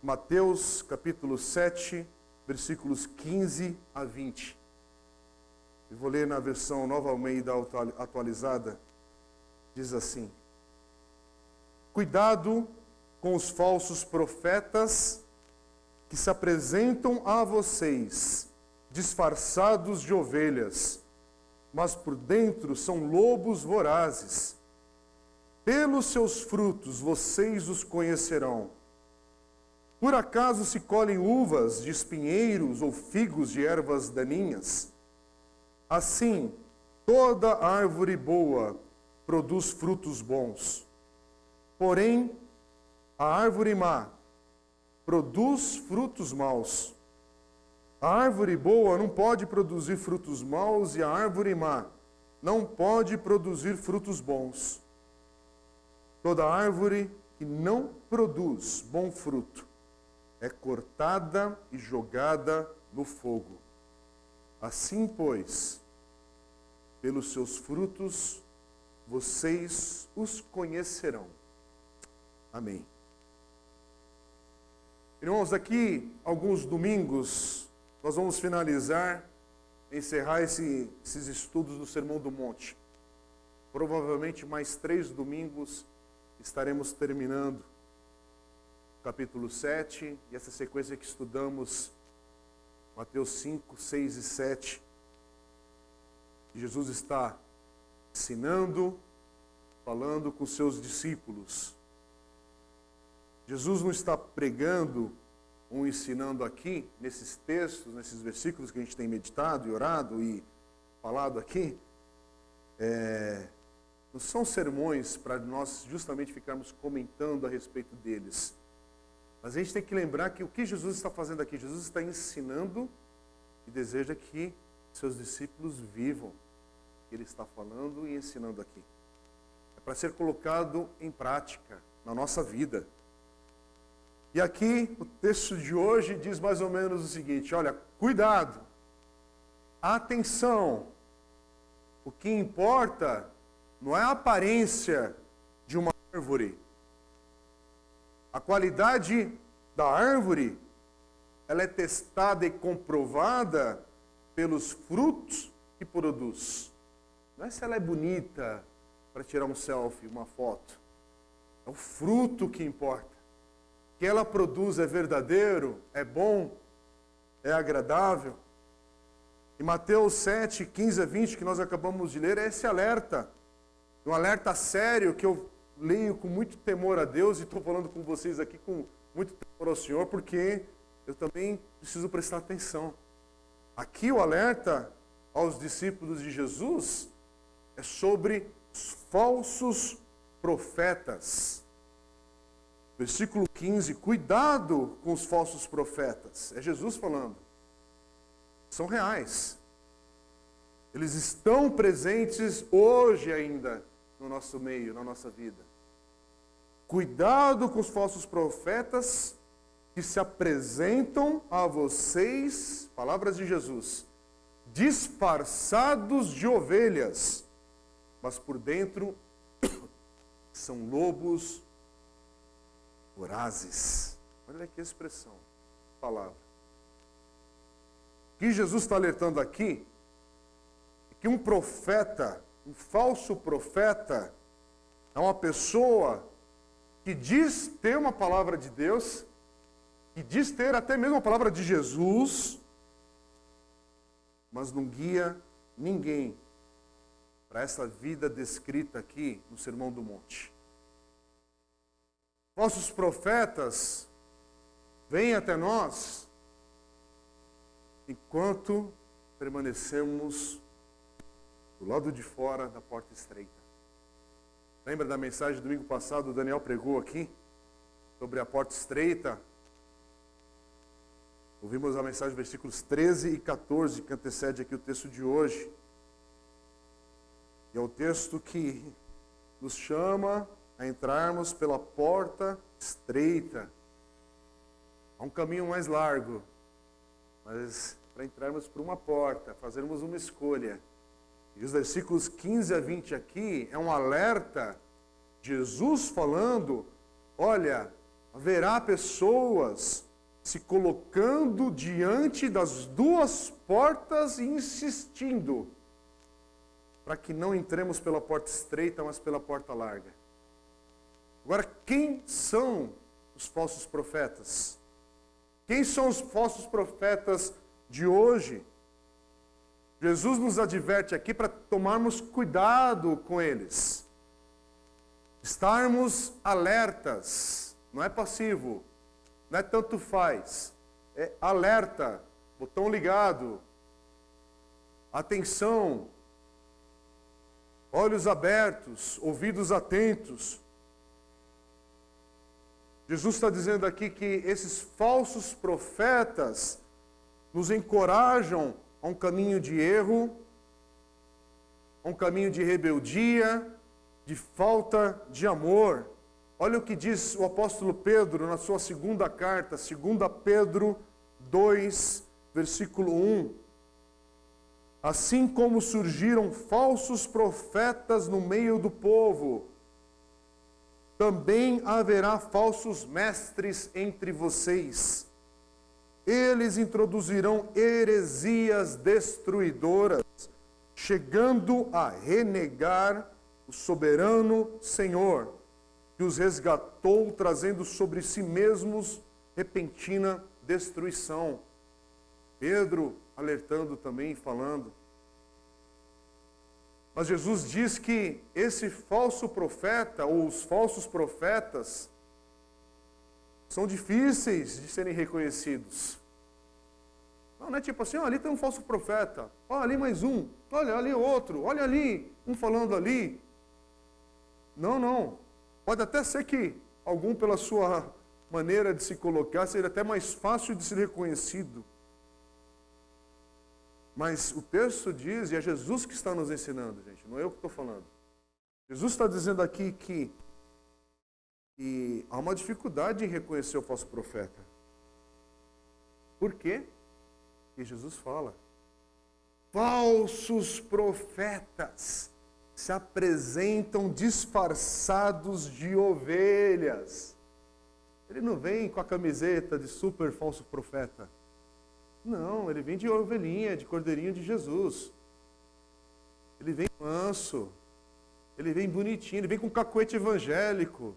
Mateus capítulo 7, versículos 15 a 20. Eu vou ler na versão Nova Almeida atualizada. Diz assim: Cuidado com os falsos profetas que se apresentam a vocês, disfarçados de ovelhas, mas por dentro são lobos vorazes. Pelos seus frutos vocês os conhecerão. Por acaso se colhem uvas de espinheiros ou figos de ervas daninhas? Assim, toda árvore boa produz frutos bons. Porém, a árvore má produz frutos maus. A árvore boa não pode produzir frutos maus e a árvore má não pode produzir frutos bons. Toda árvore que não produz bom fruto é cortada e jogada no fogo. Assim, pois, pelos seus frutos vocês os conhecerão. Amém. Irmãos, daqui alguns domingos nós vamos finalizar, encerrar esses estudos do Sermão do Monte. Provavelmente mais 3 domingos estaremos terminando o capítulo 7 e essa sequência que estudamos, Mateus 5, 6 e 7. Jesus está ensinando, falando com seus discípulos. Jesus não está pregando ou ensinando aqui, nesses textos, nesses versículos que a gente tem meditado e orado e falado aqui. Não são sermões para nós justamente ficarmos comentando a respeito deles. Mas a gente tem que lembrar que o que Jesus está fazendo aqui? Jesus está ensinando e deseja que seus discípulos vivam o que ele está falando e ensinando aqui. É para ser colocado em prática na nossa vida. E aqui o texto de hoje diz mais ou menos o seguinte: olha, cuidado, atenção, o que importa não é a aparência de uma árvore. A qualidade da árvore, ela é testada e comprovada pelos frutos que produz. Não é se ela é bonita para tirar um selfie, uma foto. É o fruto que importa. O que ela produz é verdadeiro, é bom, é agradável. E Mateus 7, 15 a 20, que nós acabamos de ler, é esse alerta. Um alerta sério que eu leio com muito temor a Deus e estou falando com vocês aqui com muito temor ao Senhor, porque eu também preciso prestar atenção. Aqui o alerta aos discípulos de Jesus é sobre os falsos profetas. Versículo 15, cuidado com os falsos profetas. É Jesus falando. São reais. Eles estão presentes hoje ainda no nosso meio, na nossa vida. Cuidado com os falsos profetas que se apresentam a vocês, palavras de Jesus, disfarçados de ovelhas, mas por dentro são lobos vorazes. Olha que expressão, palavra. O que Jesus está alertando aqui é que um profeta, um falso profeta, é uma pessoa que diz ter uma palavra de Deus, que diz ter até mesmo a palavra de Jesus, mas não guia ninguém para essa vida descrita aqui no Sermão do Monte. Falsos profetas vêm até nós enquanto permanecemos do lado de fora da porta estreita. Lembra da mensagem do domingo passado, o Daniel pregou aqui sobre a porta estreita? Ouvimos a mensagem, versículos 13 e 14, que antecede aqui o texto de hoje. E é o texto que nos chama a entrarmos pela porta estreita. Há um caminho mais largo, mas para entrarmos por uma porta, fazermos uma escolha. E os versículos 15 a 20 aqui é um alerta, Jesus falando, olha, haverá pessoas se colocando diante das duas portas e insistindo para que não entremos pela porta estreita, mas pela porta larga. Agora, quem são os falsos profetas? Quem são os falsos profetas de hoje? Jesus nos adverte aqui para tomarmos cuidado com eles. Estarmos alertas, não é passivo, não é tanto faz, é alerta, botão ligado, atenção, olhos abertos, ouvidos atentos. Jesus está dizendo aqui que esses falsos profetas nos encorajam a um caminho de erro, a um caminho de rebeldia, de falta de amor. Olha o que diz o apóstolo Pedro na sua segunda carta, 2 Pedro 2, versículo 1. Assim como surgiram falsos profetas no meio do povo, também haverá falsos mestres entre vocês. Eles introduzirão heresias destruidoras, chegando a renegar o soberano Senhor, que os resgatou, trazendo sobre si mesmos repentina destruição. Pedro alertando também, falando. Mas Jesus diz que esse falso profeta, ou os falsos profetas, são difíceis de serem reconhecidos. Não é tipo assim, ali tem um falso profeta, olha ali mais um, olha ali outro, olha ali, um falando ali. Não. Pode até ser que algum, pela sua maneira de se colocar, seja até mais fácil de ser reconhecido. Mas o texto diz, e é Jesus que está nos ensinando, gente, não é eu que estou falando. Jesus está dizendo aqui que há uma dificuldade em reconhecer o falso profeta. Por quê? Porque Jesus fala, falsos profetas se apresentam disfarçados de ovelhas. Ele não vem com a camiseta de super falso profeta. Não, ele vem de ovelhinha, de cordeirinho de Jesus. Ele vem manso, ele vem bonitinho, ele vem com cacuete evangélico.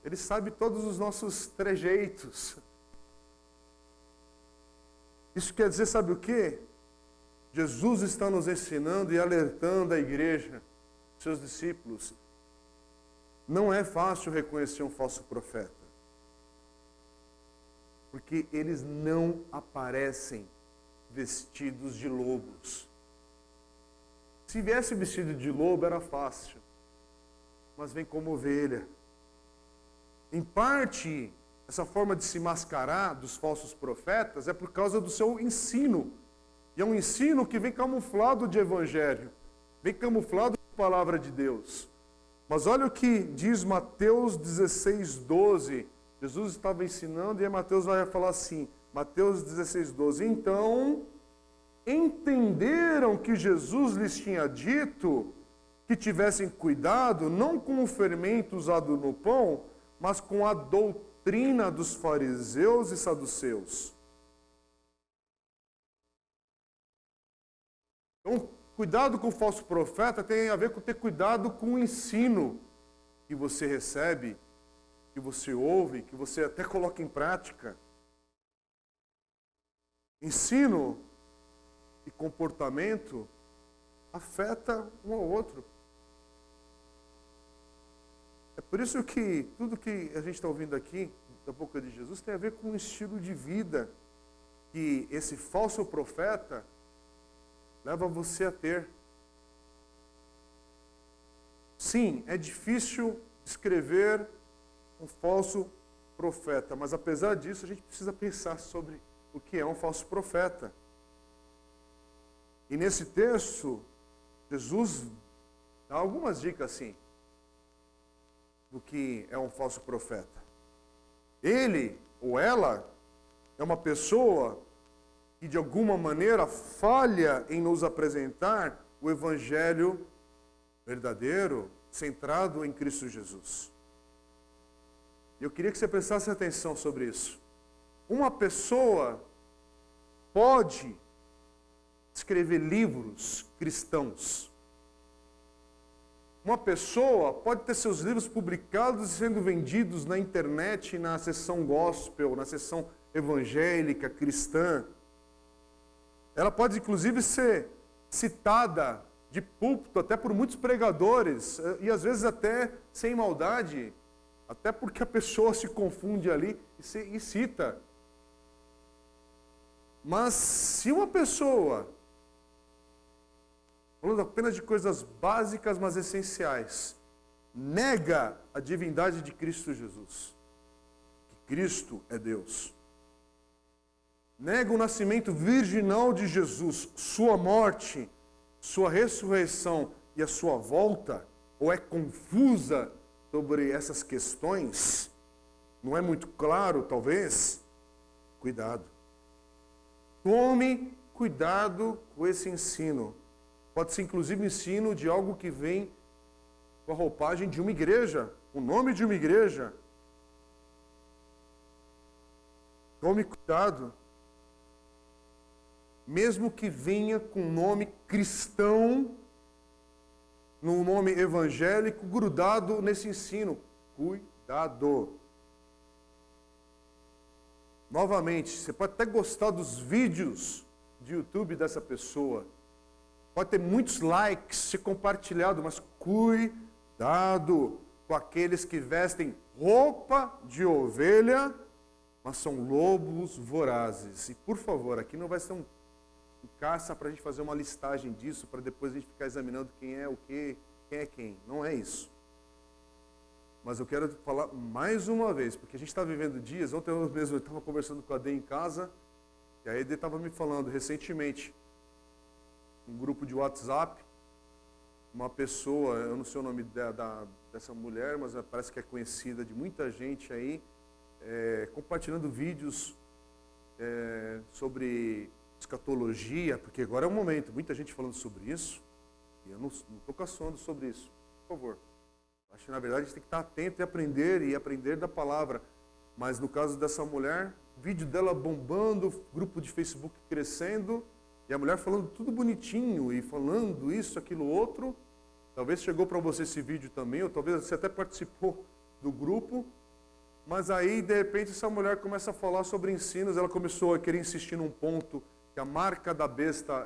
Ele sabe todos os nossos trejeitos. Isso quer dizer, sabe o quê? Jesus está nos ensinando e alertando a igreja, seus discípulos. Não é fácil reconhecer um falso profeta. Porque eles não aparecem vestidos de lobos. Se viesse vestido de lobo era fácil, mas vem como ovelha. Em parte, essa forma de se mascarar dos falsos profetas é por causa do seu ensino. E é um ensino que vem camuflado de evangelho, vem camuflado de palavra de Deus. Mas olha o que diz Mateus 16, 12. Jesus estava ensinando e Mateus vai falar assim, Mateus 16, 12. Então, entenderam que Jesus lhes tinha dito que tivessem cuidado, não com o fermento usado no pão, mas com a doutrina dos fariseus e saduceus. Então, cuidado com o falso profeta tem a ver com ter cuidado com o ensino que você recebe, que você ouve, que você até coloca em prática. Ensino e comportamento afeta um ao outro. É por isso que tudo que a gente está ouvindo aqui, da boca de Jesus, tem a ver com o estilo de vida que esse falso profeta leva você a ter. Sim, é difícil descrever um falso profeta, mas apesar disso a gente precisa pensar sobre o que é um falso profeta. E nesse texto, Jesus dá algumas dicas assim, do que é um falso profeta. Ele ou ela é uma pessoa que de alguma maneira falha em nos apresentar o evangelho verdadeiro, centrado em Cristo Jesus. Eu queria que você prestasse atenção sobre isso. Uma pessoa pode escrever livros cristãos. Uma pessoa pode ter seus livros publicados e sendo vendidos na internet, na seção gospel, na seção evangélica, cristã. Ela pode, inclusive, ser citada de púlpito até por muitos pregadores, e às vezes até sem maldade, até porque a pessoa se confunde ali e cita. Mas se uma pessoa, falando apenas de coisas básicas, mas essenciais, nega a divindade de Cristo Jesus, que Cristo é Deus, nega o nascimento virginal de Jesus, sua morte, sua ressurreição e a sua volta, ou é confusa sobre essas questões, não é muito claro, talvez, cuidado. Tome cuidado com esse ensino. Pode ser, inclusive, ensino de algo que vem com a roupagem de uma igreja, o nome de uma igreja. Tome cuidado. Mesmo que venha com nome cristão, no nome evangélico, grudado nesse ensino. Cuidado. Novamente, você pode até gostar dos vídeos de YouTube dessa pessoa. Pode ter muitos likes, ser compartilhado, mas cuidado com aqueles que vestem roupa de ovelha, mas são lobos vorazes. E, por favor, aqui não vai ser um caça para a gente fazer uma listagem disso, para depois a gente ficar examinando quem é o quê, quem é quem. Não é isso. Mas eu quero falar mais uma vez, porque a gente está vivendo dias, ontem eu mesmo estava conversando com a Dê em casa, e a Dê estava me falando recentemente, um grupo de WhatsApp, uma pessoa, eu não sei o nome dessa mulher, mas parece que é conhecida de muita gente aí, compartilhando vídeos sobre escatologia, porque agora é o momento, muita gente falando sobre isso, e eu não estou caçando sobre isso, por favor. Acho que na verdade a gente tem que estar atento e aprender da palavra, mas no caso dessa mulher, vídeo dela bombando, grupo de Facebook crescendo, e a mulher falando tudo bonitinho, e falando isso, aquilo, outro. Talvez chegou para você esse vídeo também, ou talvez você até participou do grupo, mas aí de repente essa mulher começa a falar sobre ensinos, ela começou a querer insistir num ponto, que a marca da besta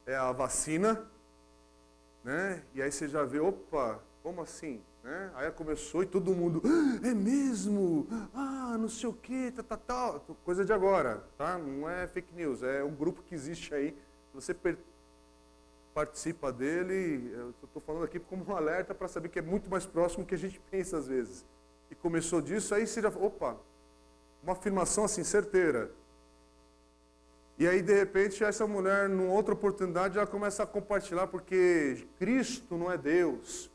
é a vacina, né? E aí você já vê, opa, como assim? Né? Aí começou e todo mundo, é mesmo? Ah, não sei o quê, coisa de agora, tá? Não é fake news, é um grupo que existe aí, você participa dele, eu estou falando aqui como um alerta para saber que é muito mais próximo do que a gente pensa às vezes. E começou disso, aí você já, opa, uma afirmação assim, certeira. E aí, de repente, essa mulher, numa outra oportunidade, ela começa a compartilhar, porque Cristo não é Deus.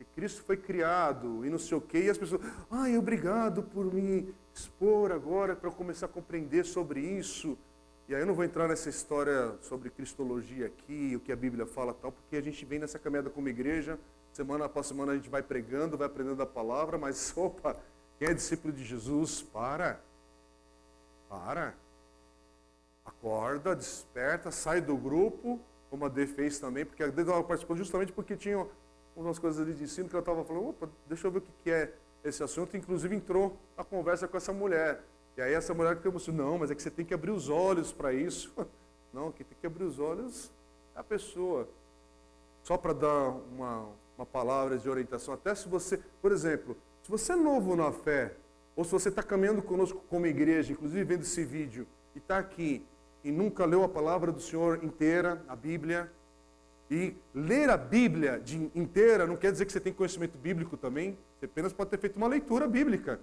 E Cristo foi criado, e não sei o quê. E as pessoas, ai, obrigado por me expor agora, para eu começar a compreender sobre isso. E aí eu não vou entrar nessa história sobre cristologia aqui, o que a Bíblia fala e tal, porque a gente vem nessa caminhada como igreja, semana após semana a gente vai pregando, vai aprendendo a palavra, mas, opa, quem é discípulo de Jesus, para. Acorda, desperta, sai do grupo, como a Dê fez também, porque a Dê estava participando justamente porque tinha umas coisas ali de ensino que ela estava falando, opa, deixa eu ver o que é esse assunto, inclusive entrou a conversa com essa mulher. E aí essa mulher que emocionou, não, mas é que você tem que abrir os olhos para isso. Não, quem tem que abrir os olhos é a pessoa. Só para dar uma palavra de orientação, até se você, por exemplo, se você é novo na fé, ou se você está caminhando conosco como igreja, inclusive vendo esse vídeo, e está aqui, e nunca leu a palavra do Senhor inteira, a Bíblia, e ler a Bíblia inteira não quer dizer que você tem conhecimento bíblico também, você apenas pode ter feito uma leitura bíblica.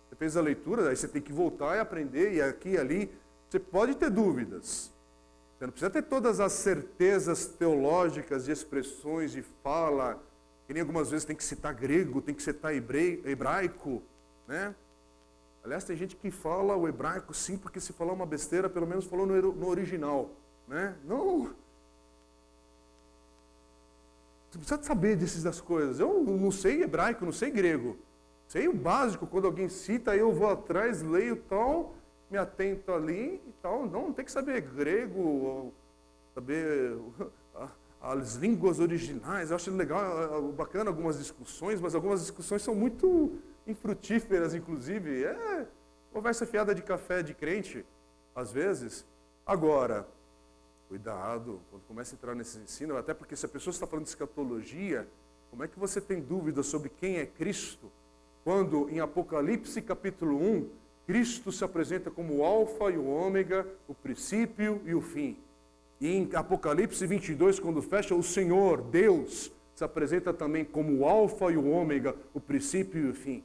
Você fez a leitura, aí você tem que voltar e aprender, e aqui e ali, você pode ter dúvidas. Você não precisa ter todas as certezas teológicas de expressões, de fala, que nem algumas vezes tem que citar grego, tem que citar hebraico, né? Aliás, tem gente que fala o hebraico sim, porque se falar uma besteira, pelo menos falou no original, né? Não. Você precisa saber das coisas. Eu não sei hebraico, não sei grego. Sei o básico, quando alguém cita, aí eu vou atrás, leio tal, me atento ali e tal. Não tem que saber grego, ou saber as línguas originais. Eu acho legal, bacana algumas discussões, mas algumas discussões são muito infrutíferas, inclusive. É conversa fiada de café de crente, às vezes. Agora, cuidado, quando começa a entrar nesse ensino, até porque se a pessoa está falando de escatologia, como é que você tem dúvida sobre quem é Cristo? Quando em Apocalipse capítulo 1, Cristo se apresenta como o alfa e o ômega, o princípio e o fim. E em Apocalipse 22, quando fecha, o Senhor, Deus, se apresenta também como o alfa e o ômega, o princípio e o fim.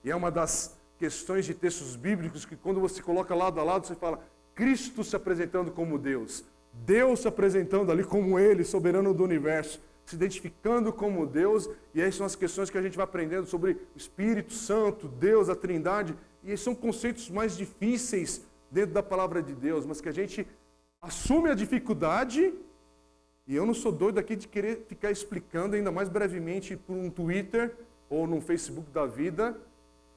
E é uma das questões de textos bíblicos que quando você coloca lado a lado, você fala, Cristo se apresentando como Deus, Deus se apresentando ali como Ele, soberano do universo, se identificando como Deus, e aí são as questões que a gente vai aprendendo sobre o Espírito Santo, Deus, a Trindade, e são conceitos mais difíceis dentro da palavra de Deus, mas que a gente assume a dificuldade, e eu não sou doido aqui de querer ficar explicando ainda mais brevemente por um Twitter ou no Facebook da vida,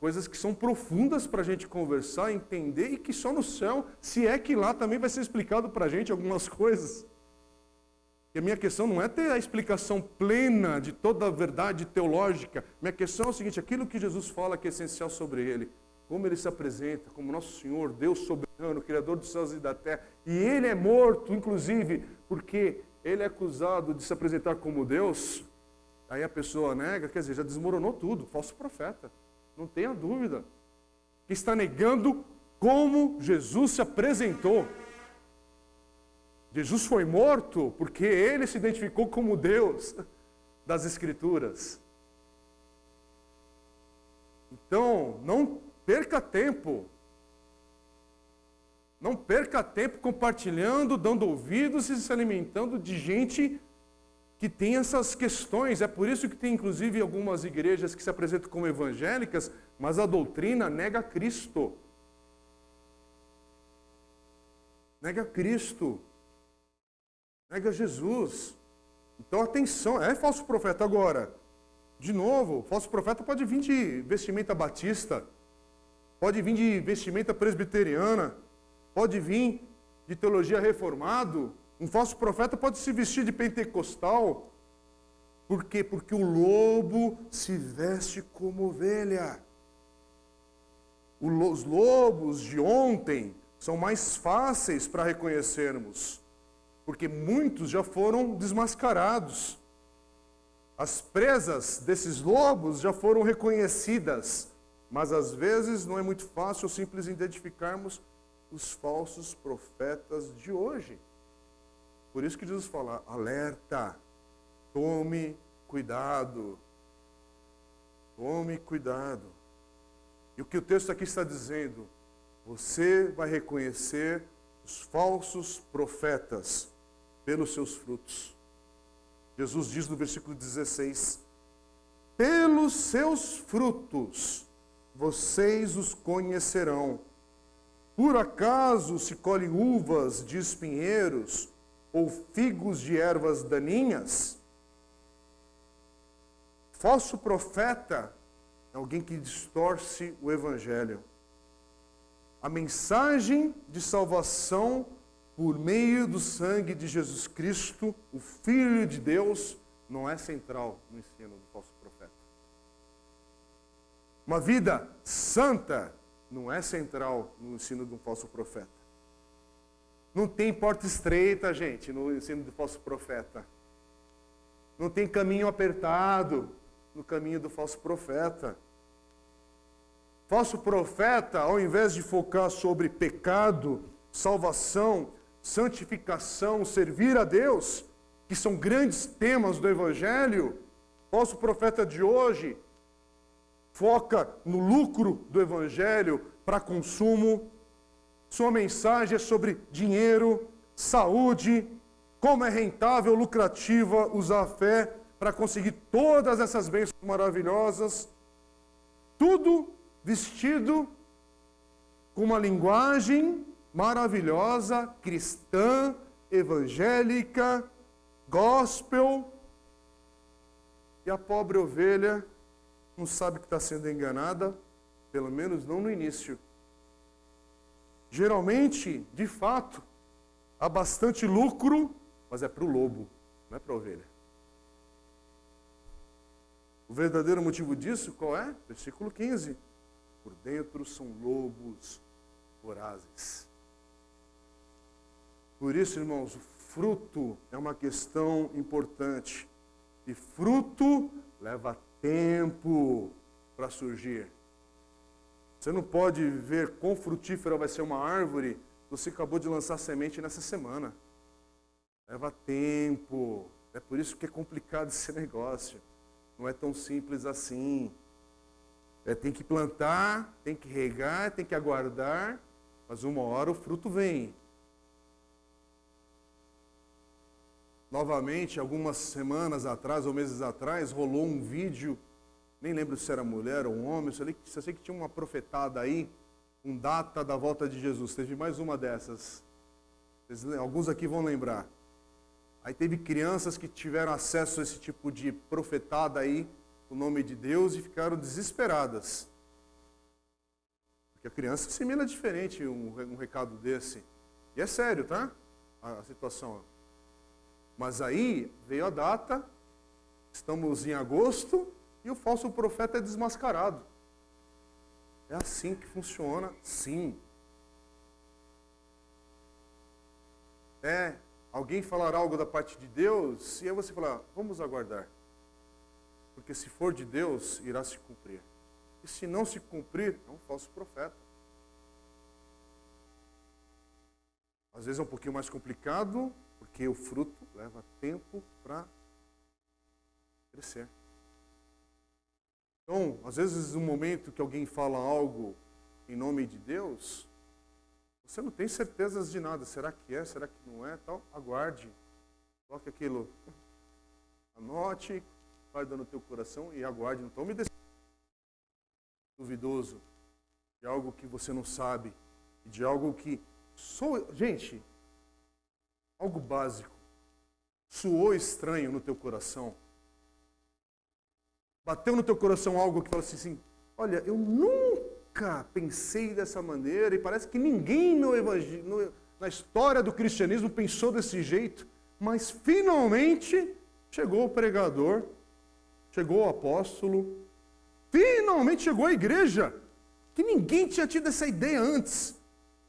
coisas que são profundas para a gente conversar, entender, e que só no céu, se é que lá também vai ser explicado para a gente algumas coisas. E a minha questão não é ter a explicação plena de toda a verdade teológica. Minha questão é o seguinte, aquilo que Jesus fala que é essencial sobre Ele, como Ele se apresenta, como nosso Senhor, Deus soberano, Criador dos céus e da terra, e Ele é morto, inclusive, porque Ele é acusado de se apresentar como Deus, aí a pessoa nega, quer dizer, já desmoronou tudo, falso profeta, não tenha dúvida, que está negando como Jesus se apresentou. Jesus foi morto porque Ele se identificou como Deus das Escrituras. Então, não perca tempo. Não perca tempo compartilhando, dando ouvidos e se alimentando de gente que tem essas questões. É por isso que tem, inclusive, algumas igrejas que se apresentam como evangélicas, mas a doutrina nega Cristo. Nega Cristo. Nega Jesus. Então, atenção, é falso profeta. Agora, de novo, falso profeta pode vir de vestimenta batista, pode vir de vestimenta presbiteriana, pode vir de teologia reformado. Um falso profeta pode se vestir de pentecostal. Por quê? Porque o lobo se veste como ovelha. Os lobos de ontem são mais fáceis para reconhecermos, porque muitos já foram desmascarados. As presas desses lobos já foram reconhecidas, mas às vezes não é muito fácil ou simples identificarmos os falsos profetas de hoje. Por isso que Jesus fala, alerta, tome cuidado. Tome cuidado. E o que o texto aqui está dizendo? Você vai reconhecer os falsos profetas pelos seus frutos. Jesus diz no versículo 16, pelos seus frutos vocês os conhecerão. Por acaso se colhem uvas de espinheiros ou figos de ervas daninhas? Falso profeta é alguém que distorce o evangelho. A mensagem de salvação por meio do sangue de Jesus Cristo, o Filho de Deus, não é central no ensino do falso profeta. Uma vida santa não é central no ensino de um falso profeta. Não tem porta estreita, gente, no ensino do falso profeta. Não tem caminho apertado no caminho do falso profeta. Falso profeta, ao invés de focar sobre pecado, salvação, santificação, servir a Deus, que são grandes temas do Evangelho, falso profeta de hoje foca no lucro do Evangelho para consumo. Sua mensagem é sobre dinheiro, saúde, como é rentável, lucrativa usar a fé para conseguir todas essas bênçãos maravilhosas. Tudo vestido com uma linguagem maravilhosa, cristã, evangélica, gospel. E a pobre ovelha não sabe que está sendo enganada, pelo menos não no início. Geralmente, de fato, há bastante lucro, mas é para o lobo, não é para a ovelha. O verdadeiro motivo disso, qual é? Versículo 15. Por dentro são lobos vorazes. Por isso, irmãos, o fruto é uma questão importante. E fruto leva tempo para surgir. Você não pode ver quão frutífera vai ser uma árvore. Você acabou de lançar semente nessa semana. Leva tempo. É por isso que é complicado esse negócio. Não é tão simples assim. Tem que plantar, tem que regar, tem que aguardar. Mas uma hora o fruto vem. Novamente, algumas semanas atrás ou meses atrás, rolou um vídeo, nem lembro se era mulher ou um homem, só sei que tinha uma profetada aí, com data da volta de Jesus. Teve mais uma dessas. Alguns aqui vão lembrar. Aí teve crianças que tiveram acesso a esse tipo de profetada aí, o nome de Deus, e ficaram desesperadas. Porque a criança assimila diferente um recado desse. E é sério, tá? A situação. Mas aí veio a data, estamos em agosto, e o falso profeta é desmascarado. É assim que funciona, sim. Alguém falar algo da parte de Deus, e aí você falar, vamos aguardar. Porque se for de Deus, irá se cumprir. E se não se cumprir, é um falso profeta. Às vezes é um pouquinho mais complicado, porque o fruto leva tempo para crescer. Então, às vezes, no momento que alguém fala algo em nome de Deus, você não tem certezas de nada. Será que é? Será que não é? Tal. Aguarde. Coloque aquilo. Anote, guarda no teu coração e aguarde. Não tome decisão duvidoso de algo que você não sabe, de algo que... Gente, algo básico. Soou estranho no teu coração. Bateu no teu coração algo que fala assim, olha, eu nunca pensei dessa maneira, e parece que ninguém na história do cristianismo pensou desse jeito, mas finalmente chegou o pregador, chegou o apóstolo, finalmente chegou a igreja, que ninguém tinha tido essa ideia antes.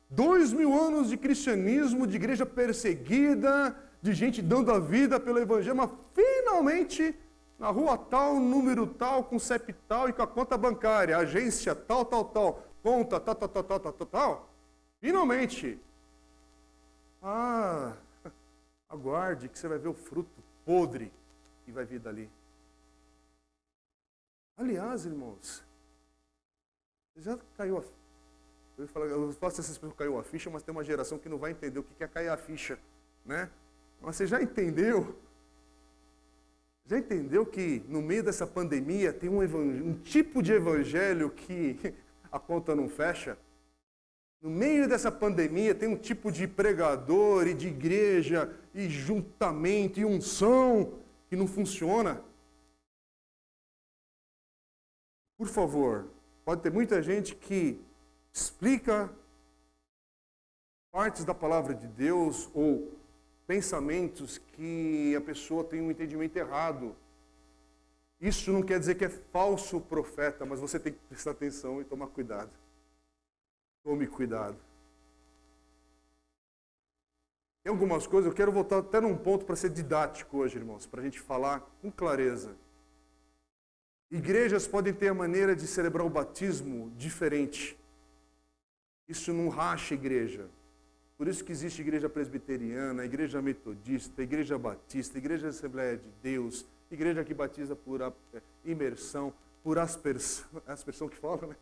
2000 anos de cristianismo, de igreja perseguida, de gente dando a vida pelo evangelho, mas finalmente, na rua tal, número tal, com CEP tal e com a conta bancária, agência tal, conta tal, finalmente. Aguarde que você vai ver o fruto podre que vai vir dali. Aliás, irmãos, já caiu a ficha. Eu faço essa expressão, caiu a ficha, mas tem uma geração que não vai entender o que é cair a ficha, né? Mas você já entendeu? Já entendeu que no meio dessa pandemia tem um tipo de evangelho que a conta não fecha? No meio dessa pandemia tem um tipo de pregador e de igreja e juntamento e unção que não funciona? Por favor, pode ter muita gente que explica partes da palavra de Deus ou pensamentos que a pessoa tem um entendimento errado. Isso não quer dizer que é falso profeta, mas você tem que prestar atenção e tomar cuidado. Tome cuidado. Tem algumas coisas, eu quero voltar até num ponto para ser didático hoje, irmãos, para a gente falar com clareza. Igrejas podem ter a maneira de celebrar o batismo diferente. Isso não racha a igreja. Por isso que existe igreja presbiteriana, igreja metodista, igreja batista, igreja Assembleia de Deus, igreja que batiza por imersão, por aspersão que fala, né?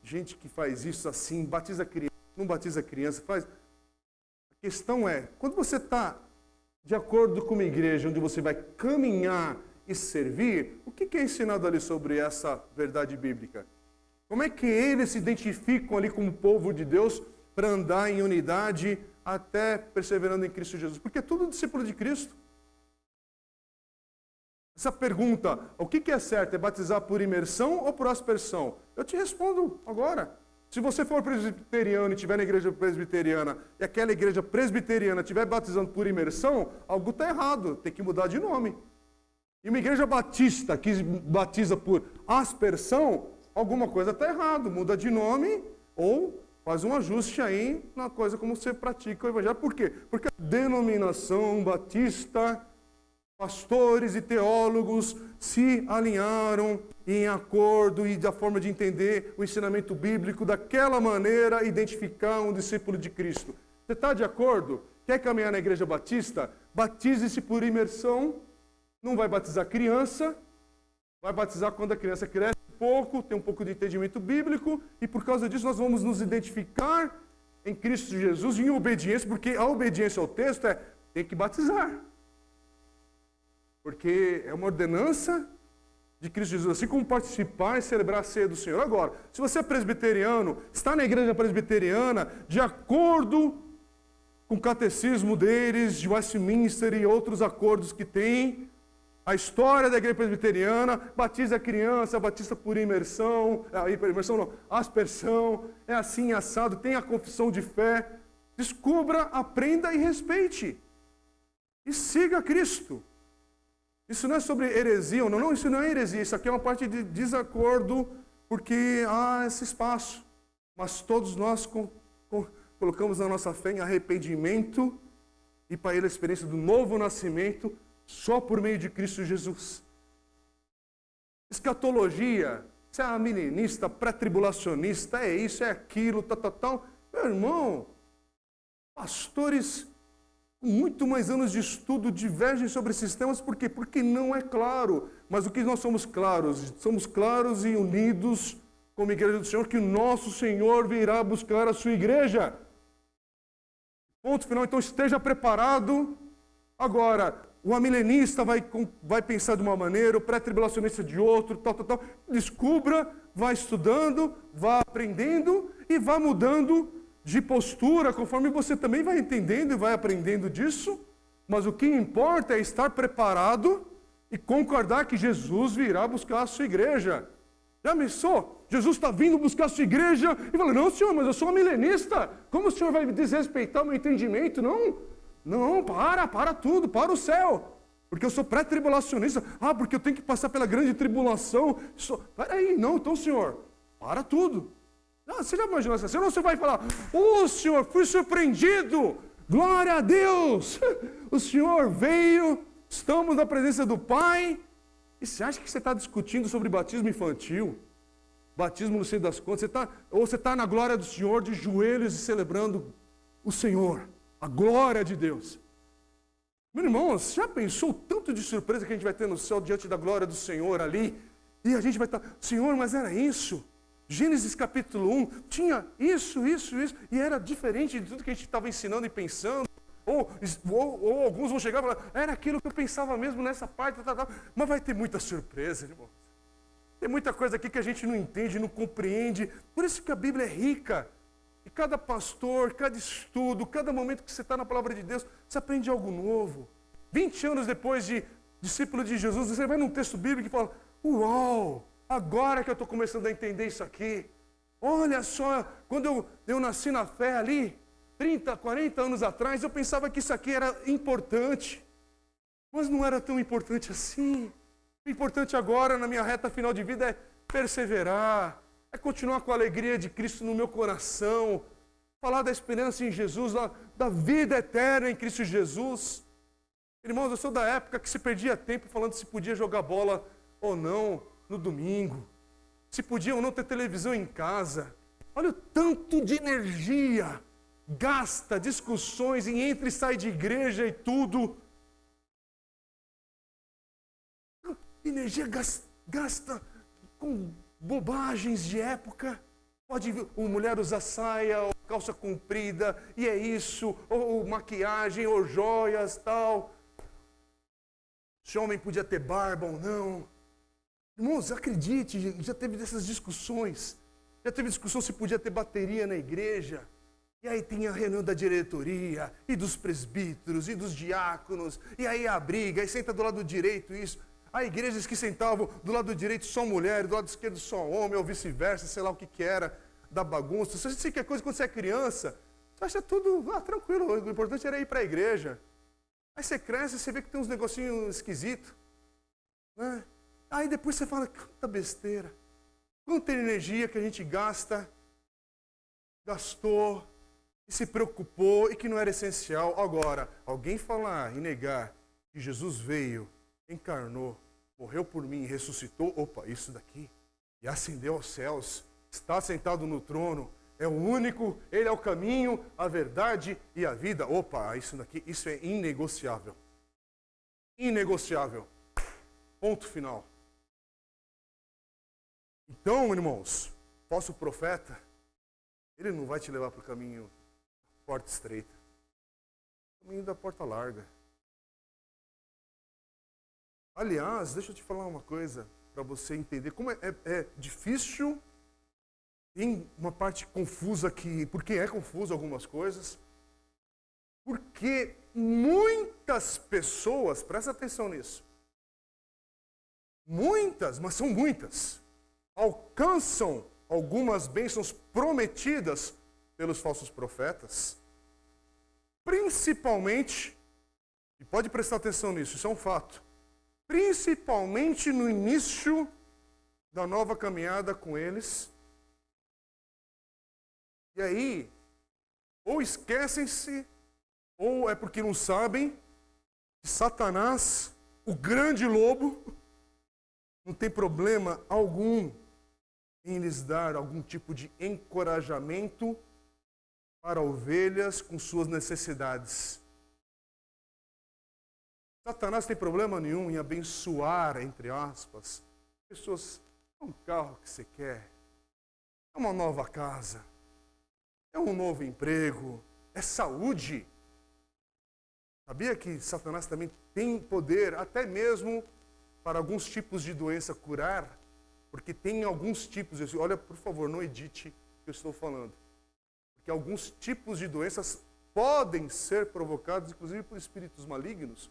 Gente que faz isso assim, batiza criança, não batiza criança, faz... A questão é, quando você está de acordo com uma igreja onde você vai caminhar e servir, o que é ensinado ali sobre essa verdade bíblica? Como é que eles se identificam ali como povo de Deus para andar em unidade até perseverando em Cristo Jesus? Porque é tudo discípulo de Cristo. Essa pergunta, o que é certo? É batizar por imersão ou por aspersão? Eu te respondo agora. Se você for presbiteriano e estiver na igreja presbiteriana e aquela igreja presbiteriana estiver batizando por imersão, algo está errado, tem que mudar de nome. E uma igreja batista que batiza por aspersão, alguma coisa está errado, muda de nome ou faz um ajuste aí na coisa como você pratica o evangelho. Por quê? Porque a denominação batista, pastores e teólogos se alinharam em acordo e da forma de entender o ensinamento bíblico daquela maneira, identificar um discípulo de Cristo. Você está de acordo? Quer caminhar na igreja batista? Batize-se por imersão. Não vai batizar criança. Vai batizar quando a criança cresce um pouco, tem um pouco de entendimento bíblico. E por causa disso nós vamos nos identificar em Cristo Jesus em obediência, porque a obediência ao texto é tem que batizar. Porque é uma ordenança de Cristo Jesus, assim como participar e celebrar a ceia do Senhor. Agora, se você é presbiteriano, está na igreja presbiteriana, de acordo com o catecismo deles, de Westminster e outros acordos que tem, a história da igreja presbiteriana, batiza a criança, batiza por imersão, aspersão, é assim assado, tem a confissão de fé. Descubra, aprenda e respeite. E siga Cristo. Isso não é sobre heresia ou não, não, isso não é heresia, isso aqui é uma parte de desacordo, porque há esse espaço. Mas todos nós colocamos na nossa fé em arrependimento e para ele a experiência do novo nascimento só por meio de Cristo Jesus. Escatologia, você é milenista, pré-tribulacionista, é isso, é aquilo, tal. Meu irmão, pastores com muito mais anos de estudo divergem sobre esses temas, por quê? Porque não é claro. Mas o que nós somos claros? Somos claros e unidos como igreja do Senhor, que o nosso Senhor virá buscar a sua igreja. Ponto final, então esteja preparado. Agora, o amilenista vai pensar de uma maneira, o pré-tribulacionista de outro, tal. Descubra, vá estudando, vá aprendendo e vá mudando de postura, conforme você também vai entendendo e vai aprendendo disso. Mas o que importa é estar preparado e concordar que Jesus virá buscar a sua igreja. Já pensou? Jesus está vindo buscar a sua igreja e fala, não, senhor, mas eu sou um milenista. Como o senhor vai desrespeitar o meu entendimento? Não, para tudo, para o céu. Porque eu sou pré-tribulacionista. Porque eu tenho que passar pela grande tribulação. Peraí, não, então, senhor, para tudo. Você já imaginou essa cena? Ou você vai falar, senhor, fui surpreendido. Glória a Deus. O senhor veio, estamos na presença do Pai. E você acha que você está discutindo sobre batismo infantil? Batismo no seio das contas? Ou você está na glória do Senhor, de joelhos e celebrando o Senhor, a glória de Deus. Meu irmão, você já pensou o tanto de surpresa que a gente vai ter no céu diante da glória do Senhor ali? E a gente vai estar, Senhor, mas era isso? Gênesis capítulo 1 tinha isso, e era diferente de tudo que a gente estava ensinando e pensando. Ou alguns vão chegar e falar, era aquilo que eu pensava mesmo nessa parte, mas vai ter muita surpresa, irmão. Tem muita coisa aqui que a gente não entende, não compreende. Por isso que a Bíblia é rica. E cada pastor, cada estudo, cada momento que você está na palavra de Deus, você aprende algo novo. 20 anos depois de discípulo de Jesus, você vai num texto bíblico e fala, uau, agora que eu estou começando a entender isso aqui. Olha só, quando eu nasci na fé ali, 30, 40 anos atrás, eu pensava que isso aqui era importante. Mas não era tão importante assim. O importante agora, na minha reta final de vida, é perseverar, é continuar com a alegria de Cristo no meu coração, falar da esperança em Jesus, da vida eterna em Cristo Jesus. Irmãos, eu sou da época que se perdia tempo falando se podia jogar bola ou não no domingo, se podia ou não ter televisão em casa. Olha o tanto de energia gasta, discussões em entra e sai de igreja e tudo. Energia gasta com bobagens de época. Pode a mulher usar saia ou calça comprida, e é isso, ou maquiagem, ou joias, tal. Se o homem podia ter barba ou não. Irmãos, acredite, já teve dessas discussões. Já teve discussão se podia ter bateria na igreja. E aí tem a reunião da diretoria, e dos presbíteros, e dos diáconos, e aí a briga, aí senta do lado direito isso. Há igrejas que sentavam do lado direito só mulher, do lado esquerdo só homem, ou vice-versa, sei lá o que era, da bagunça. Se você quer coisa quando você é criança, você acha tudo tranquilo, o importante era ir para a igreja. Aí você cresce e você vê que tem uns negocinhos esquisitos. Né? Aí depois você fala, quanta besteira, quanta energia que a gente gastou, e se preocupou, e que não era essencial. Agora, alguém falar e negar que Jesus veio, encarnou, morreu por mim, ressuscitou, opa, isso daqui, e ascendeu aos céus, está sentado no trono, é o único, ele é o caminho, a verdade e a vida. Opa, isso daqui, isso é inegociável. Inegociável. Ponto final. Então, irmãos, falso profeta, ele não vai te levar para o caminho da porta estreita, o caminho da porta larga. Aliás, deixa eu te falar uma coisa, para você entender como é difícil. Tem uma parte confusa aqui, porque é confuso algumas coisas. Porque muitas pessoas, presta atenção nisso, muitas, mas são muitas, alcançam algumas bênçãos prometidas pelos falsos profetas, principalmente, e pode prestar atenção nisso, isso é um fato, principalmente no início da nova caminhada com eles. E aí, ou esquecem-se, ou é porque não sabem que Satanás, o grande lobo, não tem problema algum em lhes dar algum tipo de encorajamento para ovelhas com suas necessidades. Satanás tem problema nenhum em abençoar, entre aspas, pessoas. É um carro que você quer, é uma nova casa, é um novo emprego, é saúde. Sabia que Satanás também tem poder, até mesmo para alguns tipos de doença curar? Porque tem alguns tipos, olha, por favor, não edite o que eu estou falando. Porque alguns tipos de doenças podem ser provocados, inclusive por espíritos malignos.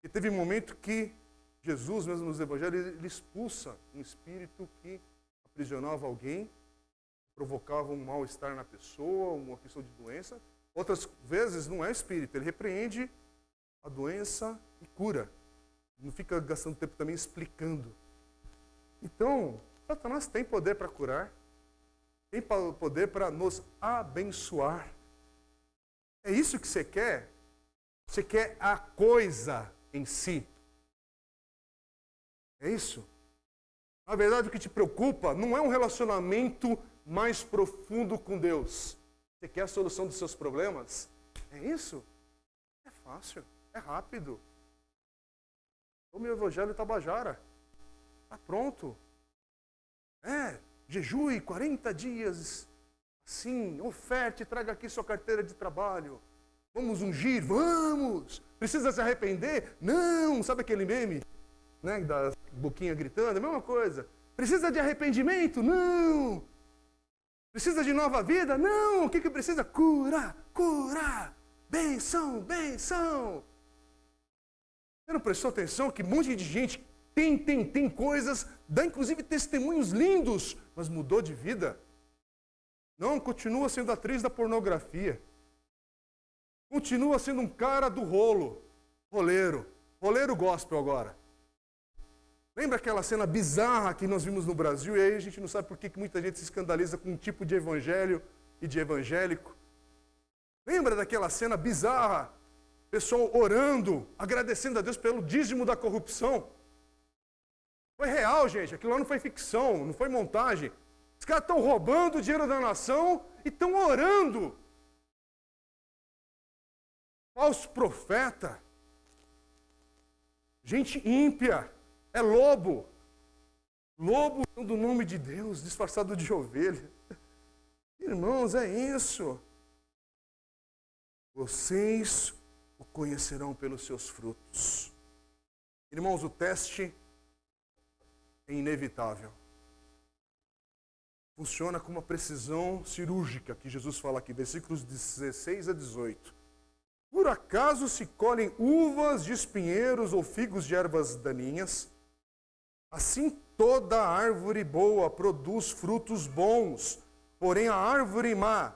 E teve um momento que Jesus, mesmo nos evangelhos, ele expulsa um espírito que aprisionava alguém, provocava um mal-estar na pessoa, uma questão de doença. Outras vezes não é espírito, ele repreende a doença e cura. Não fica gastando tempo também explicando. Então, Satanás tem poder para curar, tem poder para nos abençoar. É isso que você quer? Você quer a coisa em si. É isso? Na verdade, o que te preocupa não é um relacionamento mais profundo com Deus. Você quer a solução dos seus problemas? É isso? É fácil, é rápido. O meu evangelho Tabajara. Está pronto. Jejue 40 dias. Assim, oferte, traga aqui sua carteira de trabalho. Vamos ungir? Vamos! Precisa se arrepender? Não! Sabe aquele meme? Né, da boquinha gritando? A mesma coisa. Precisa de arrependimento? Não! Precisa de nova vida? Não! O que precisa? Curar! Curar! Benção! Benção! Você não prestou atenção que um monte de gente tem coisas, dá inclusive testemunhos lindos, mas mudou de vida? Não, continua sendo atriz da pornografia. Continua sendo um cara do roleiro gospel agora. Lembra aquela cena bizarra que nós vimos no Brasil? E aí a gente não sabe por que muita gente se escandaliza com um tipo de evangelho e de evangélico. Lembra daquela cena bizarra? Pessoal orando, agradecendo a Deus pelo dízimo da corrupção. Foi real, gente. Aquilo lá não foi ficção, não foi montagem. Os caras estão roubando o dinheiro da nação e estão orando. Falso profeta. Gente ímpia. É lobo. Lobo do nome de Deus, disfarçado de ovelha. Irmãos, é isso. Vocês o conhecerão pelos seus frutos. Irmãos, o teste é inevitável. Funciona com uma precisão cirúrgica, que Jesus fala aqui, versículos 16 a 18. Por acaso se colhem uvas de espinheiros ou figos de ervas daninhas? Assim toda árvore boa produz frutos bons, porém a árvore má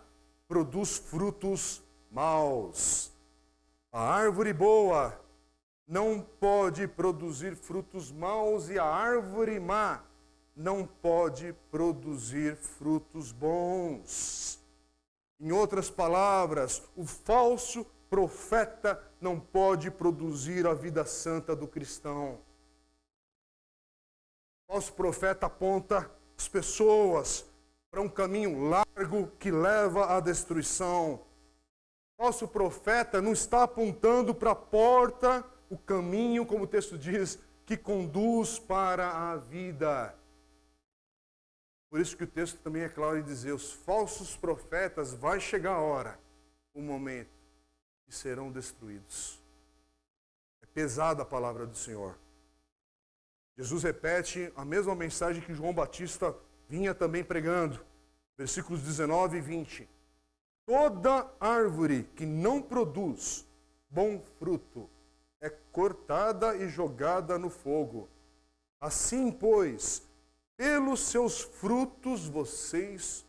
produz frutos maus. A árvore boa não pode produzir frutos maus e a árvore má não pode produzir frutos bons. Em outras palavras, o falso profeta não pode produzir a vida santa do cristão. O falso profeta aponta as pessoas para um caminho largo que leva à destruição. O falso profeta não está apontando para a porta, o caminho, como o texto diz, que conduz para a vida. Por isso que o texto também é claro em dizer, os falsos profetas, vai chegar a hora, o momento, que serão destruídos. É pesada a palavra do Senhor. Jesus repete a mesma mensagem que João Batista vinha também pregando. Versículos 19 e 20. Toda árvore que não produz bom fruto é cortada e jogada no fogo. Assim, pois, pelos seus frutos vocês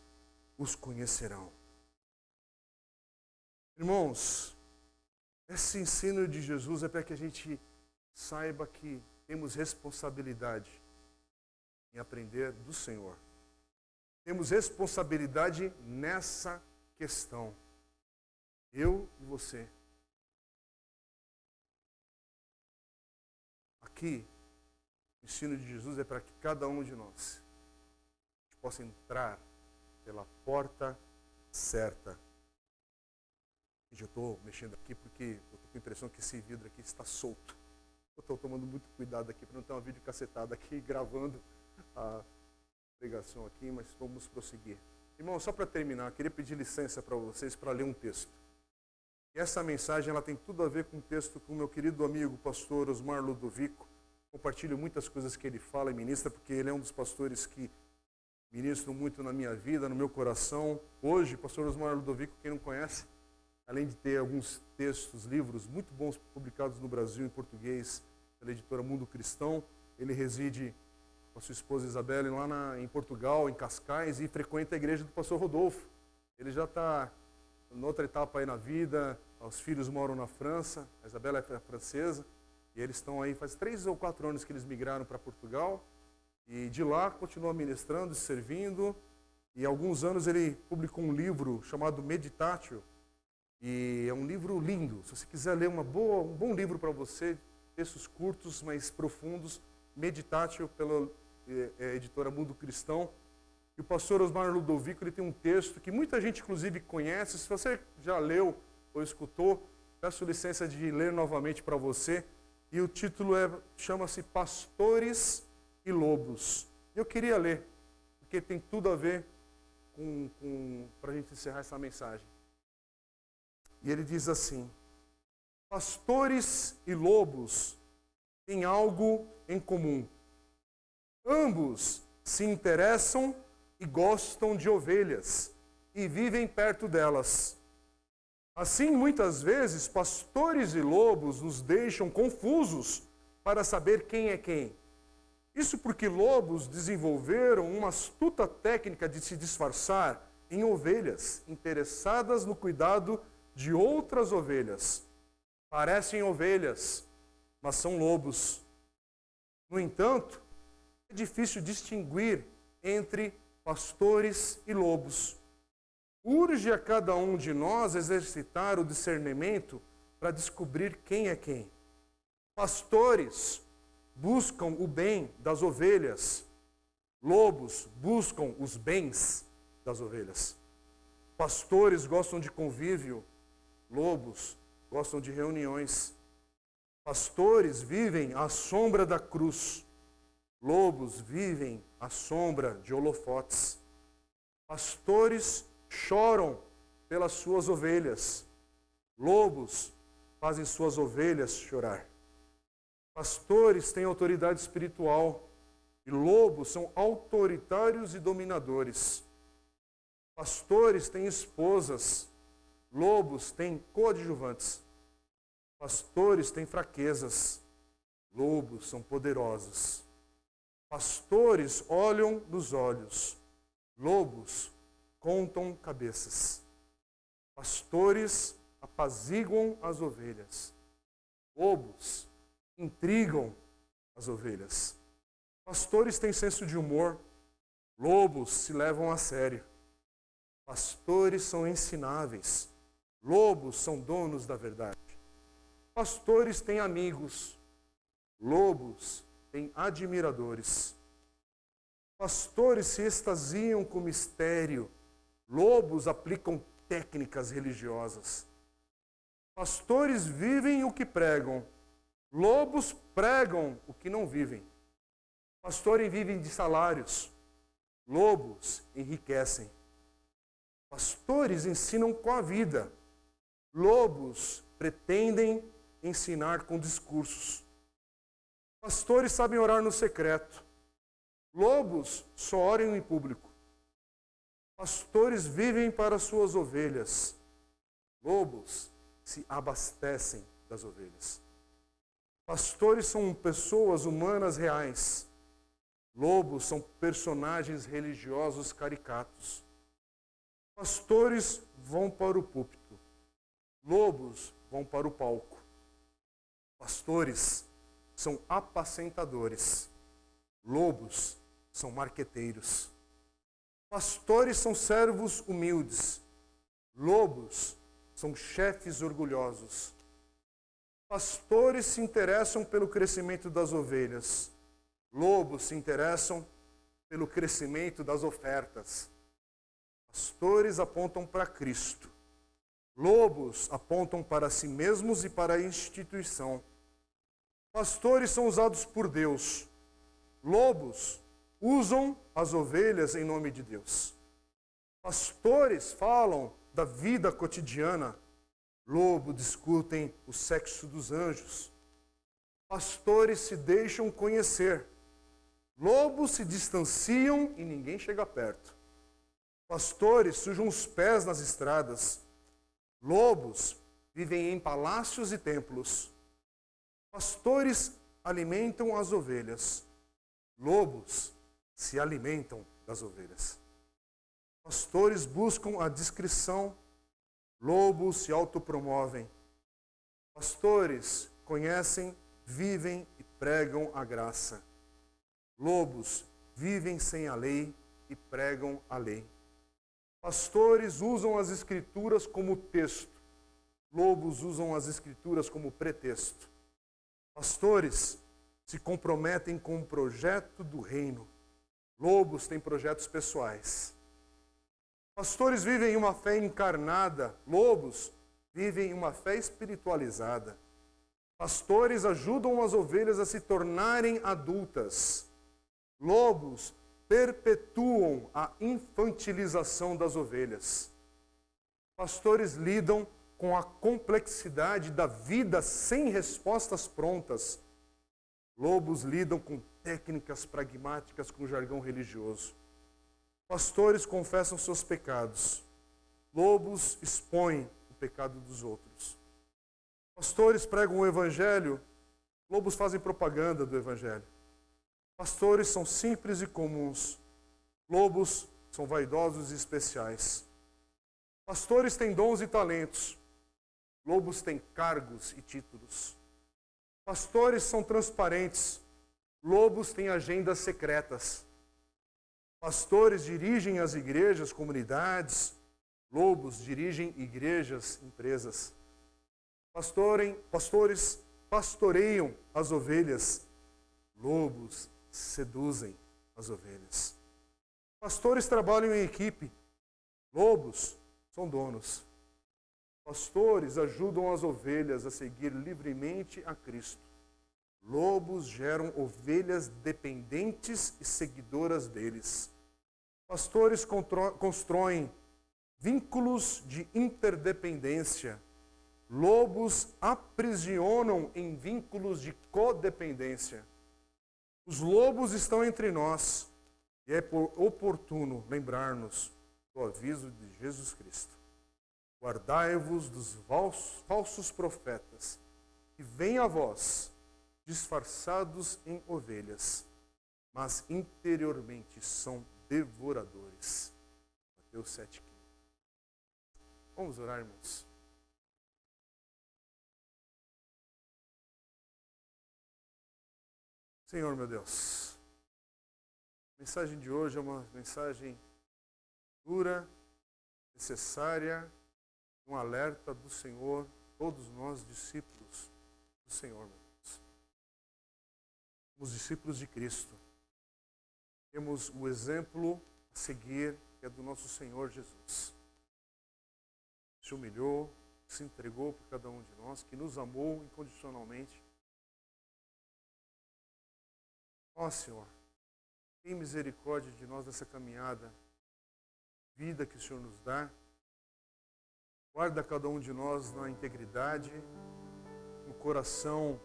os conhecerão. Irmãos, esse ensino de Jesus é para que a gente saiba que temos responsabilidade em aprender do Senhor. Temos responsabilidade nessa questão. Eu e você. Aqui, o ensino de Jesus é para que cada um de nós possa entrar pela porta certa. Eu estou mexendo aqui porque eu estou com a impressão que esse vidro aqui está solto. Eu estou tomando muito cuidado aqui para não ter uma videocassetada aqui gravando a pregação aqui, mas vamos prosseguir. Irmão, só para terminar, eu queria pedir licença para vocês para ler um texto. E essa mensagem ela tem tudo a ver com um texto com o meu querido amigo pastor Osmar Ludovico. Compartilho muitas coisas que ele fala e ministra, porque ele é um dos pastores que ministram muito na minha vida, no meu coração. Hoje, pastor Osmar Ludovico, quem não conhece, além de ter alguns textos, livros muito bons publicados no Brasil em português, pela editora Mundo Cristão, ele reside com a sua esposa Isabelle lá em Portugal, em Cascais, e frequenta a igreja do pastor Rodolfo. Ele já está em outra etapa aí na vida, os filhos moram na França, a Isabelle é francesa, e eles estão aí, faz 3 ou 4 anos que eles migraram para Portugal, e de lá continuam ministrando e servindo, e há alguns anos ele publicou um livro chamado Meditatio, e é um livro lindo. Se você quiser ler um bom livro para você, textos curtos, mas profundos, Meditatio, pela editora Mundo Cristão. E o pastor Osmar Ludovico ele tem um texto que muita gente, inclusive, conhece. Se você já leu ou escutou, peço licença de ler novamente para você. E o título chama-se Pastores e Lobos. Eu queria ler, porque tem tudo a ver para a gente encerrar essa mensagem. E ele diz assim: pastores e lobos têm algo em comum. Ambos se interessam e gostam de ovelhas e vivem perto delas. Assim, muitas vezes, pastores e lobos nos deixam confusos para saber quem é quem. Isso porque lobos desenvolveram uma astuta técnica de se disfarçar em ovelhas interessadas no cuidado de outras ovelhas. Parecem ovelhas, mas são lobos. No entanto, é difícil distinguir entre pastores e lobos. Urge a cada um de nós exercitar o discernimento para descobrir quem é quem. Pastores buscam o bem das ovelhas. Lobos buscam os bens das ovelhas. Pastores gostam de convívio. Lobos gostam de reuniões. Pastores vivem à sombra da cruz. Lobos vivem à sombra de holofotes. Pastores choram pelas suas ovelhas. Lobos fazem suas ovelhas chorar. Pastores têm autoridade espiritual e lobos são autoritários e dominadores. Pastores têm esposas, lobos têm coadjuvantes. Pastores têm fraquezas, lobos são poderosos. Pastores olham nos olhos, lobos contam cabeças. Pastores apaziguam as ovelhas, lobos intrigam as ovelhas. Pastores têm senso de humor, lobos se levam a sério. Pastores são ensináveis, lobos são donos da verdade. Pastores têm amigos, lobos têm admiradores. Pastores se extasiam com mistério, lobos aplicam técnicas religiosas. Pastores vivem o que pregam, lobos pregam o que não vivem. Pastores vivem de salários, lobos enriquecem. Pastores ensinam com a vida, lobos pretendem ensinar com discursos. Pastores sabem orar no secreto, lobos só oram em público. Pastores vivem para suas ovelhas, lobos se abastecem das ovelhas. Pastores são pessoas humanas reais, lobos são personagens religiosos caricatos. Pastores vão para o púlpito, lobos vão para o palco. Pastores são apacentadores, lobos são marqueteiros. Pastores são servos humildes, lobos são chefes orgulhosos. Pastores se interessam pelo crescimento das ovelhas, lobos se interessam pelo crescimento das ofertas. Pastores apontam para Cristo, lobos apontam para si mesmos e para a instituição. Pastores são usados por Deus, lobos usam as ovelhas em nome de Deus. Pastores falam da vida cotidiana, lobos discutem o sexo dos anjos. Pastores se deixam conhecer, lobos se distanciam e ninguém chega perto. Pastores sujam os pés nas estradas, lobos vivem em palácios e templos. Pastores alimentam as ovelhas, lobos se alimentam das ovelhas. Pastores buscam a discrição, lobos se autopromovem. Pastores conhecem, vivem e pregam a graça. Lobos vivem sem a lei e pregam a lei. Pastores usam as escrituras como texto, lobos usam as escrituras como pretexto. Pastores se comprometem com o projeto do reino, lobos têm projetos pessoais. Pastores vivem uma fé encarnada, lobos vivem uma fé espiritualizada. Pastores ajudam as ovelhas a se tornarem adultas, lobos perpetuam a infantilização das ovelhas. Pastores lidam com a complexidade da vida sem respostas prontas. Lobos lidam com técnicas pragmáticas com jargão religioso. Pastores confessam seus pecados. Lobos expõem o pecado dos outros. Pastores pregam o evangelho. Lobos fazem propaganda do evangelho. Pastores são simples e comuns. Lobos são vaidosos e especiais. Pastores têm dons e talentos. Lobos têm cargos e títulos. Pastores são transparentes. Lobos têm agendas secretas. Pastores dirigem as igrejas, comunidades. Lobos dirigem igrejas, empresas. Pastores pastoreiam as ovelhas. Lobos seduzem as ovelhas. Pastores trabalham em equipe. Lobos são donos. Pastores ajudam as ovelhas a seguir livremente a Cristo. Lobos geram ovelhas dependentes e seguidoras deles. Pastores constroem vínculos de interdependência. Lobos aprisionam em vínculos de codependência. Os lobos estão entre nós e é oportuno lembrar-nos do aviso de Jesus Cristo. Guardai-vos dos falsos profetas que vêm a vós, disfarçados em ovelhas, mas interiormente são devoradores. Mateus 7,15. Vamos orar, irmãos. Senhor, meu Deus, a mensagem de hoje é uma mensagem dura, necessária, um alerta do Senhor, todos nós discípulos do Senhor, meu Deus. Somos discípulos de Cristo. Temos o exemplo a seguir, que é do nosso Senhor Jesus. Se humilhou, se entregou por cada um de nós, que nos amou incondicionalmente. Ó Senhor, tem misericórdia de nós nessa caminhada, vida que o Senhor nos dá. Guarda cada um de nós na integridade, no coração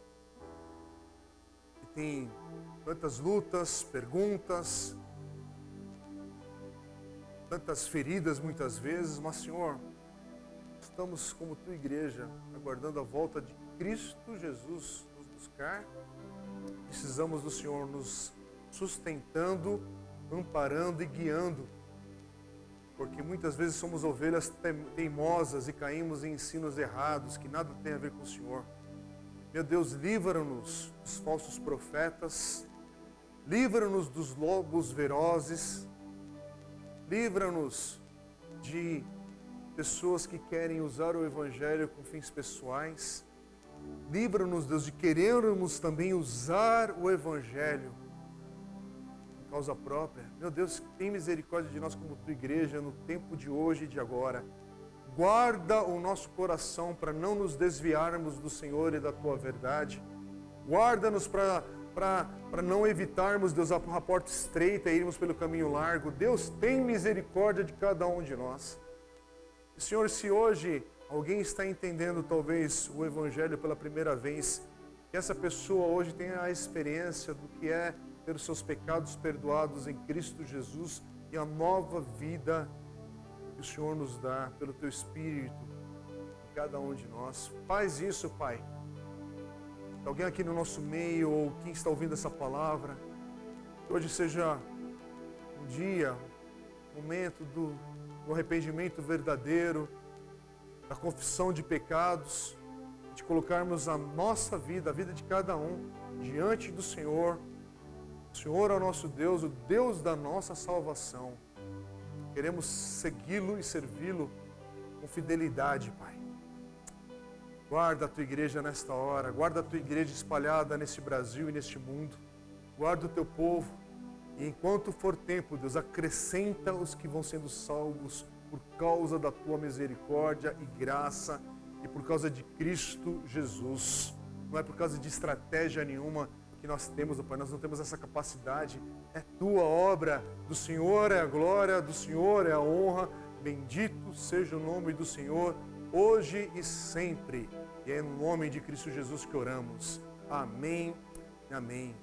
que tem tantas lutas, perguntas, tantas feridas muitas vezes, mas Senhor, estamos como tua igreja, aguardando a volta de Cristo Jesus nos buscar. Precisamos do Senhor nos sustentando, amparando e guiando, porque muitas vezes somos ovelhas teimosas e caímos em ensinos errados que nada tem a ver com o Senhor. Meu Deus, livra-nos dos falsos profetas, livra-nos dos lobos ferozes, livra-nos de pessoas que querem usar o Evangelho com fins pessoais. Livra-nos, Deus, de querermos também usar o Evangelho por causa própria. Meu Deus, tem misericórdia de nós como tua igreja no tempo de hoje e de agora. Guarda o nosso coração para não nos desviarmos do Senhor e da tua verdade. Guarda-nos para não evitarmos, Deus, a porta estreita e irmos pelo caminho largo. Deus, tem misericórdia de cada um de nós. E, Senhor, se hoje alguém está entendendo talvez o Evangelho pela primeira vez, que essa pessoa hoje tenha a experiência do que é ter os seus pecados perdoados em Cristo Jesus e a nova vida que o Senhor nos dá pelo teu Espírito em cada um de nós. Faz isso, Pai. Alguém aqui no nosso meio ou quem está ouvindo essa palavra, que hoje seja um dia, um momento do arrependimento verdadeiro, da confissão de pecados, de colocarmos a nossa vida, a vida de cada um, diante do Senhor. O Senhor é o nosso Deus, o Deus da nossa salvação. Queremos segui-lo e servi-lo com fidelidade, Pai. Guarda a tua igreja nesta hora, guarda a tua igreja espalhada nesse Brasil e neste mundo. Guarda o teu povo e enquanto for tempo, Deus, acrescenta os que vão sendo salvos por causa da tua misericórdia e graça e por causa de Cristo Jesus. Não é por causa de estratégia nenhuma que nós temos, Pai, nós não temos essa capacidade. É tua obra, do Senhor é a glória, do Senhor é a honra. Bendito seja o nome do Senhor, hoje e sempre. E é no nome de Cristo Jesus que oramos. Amém, amém.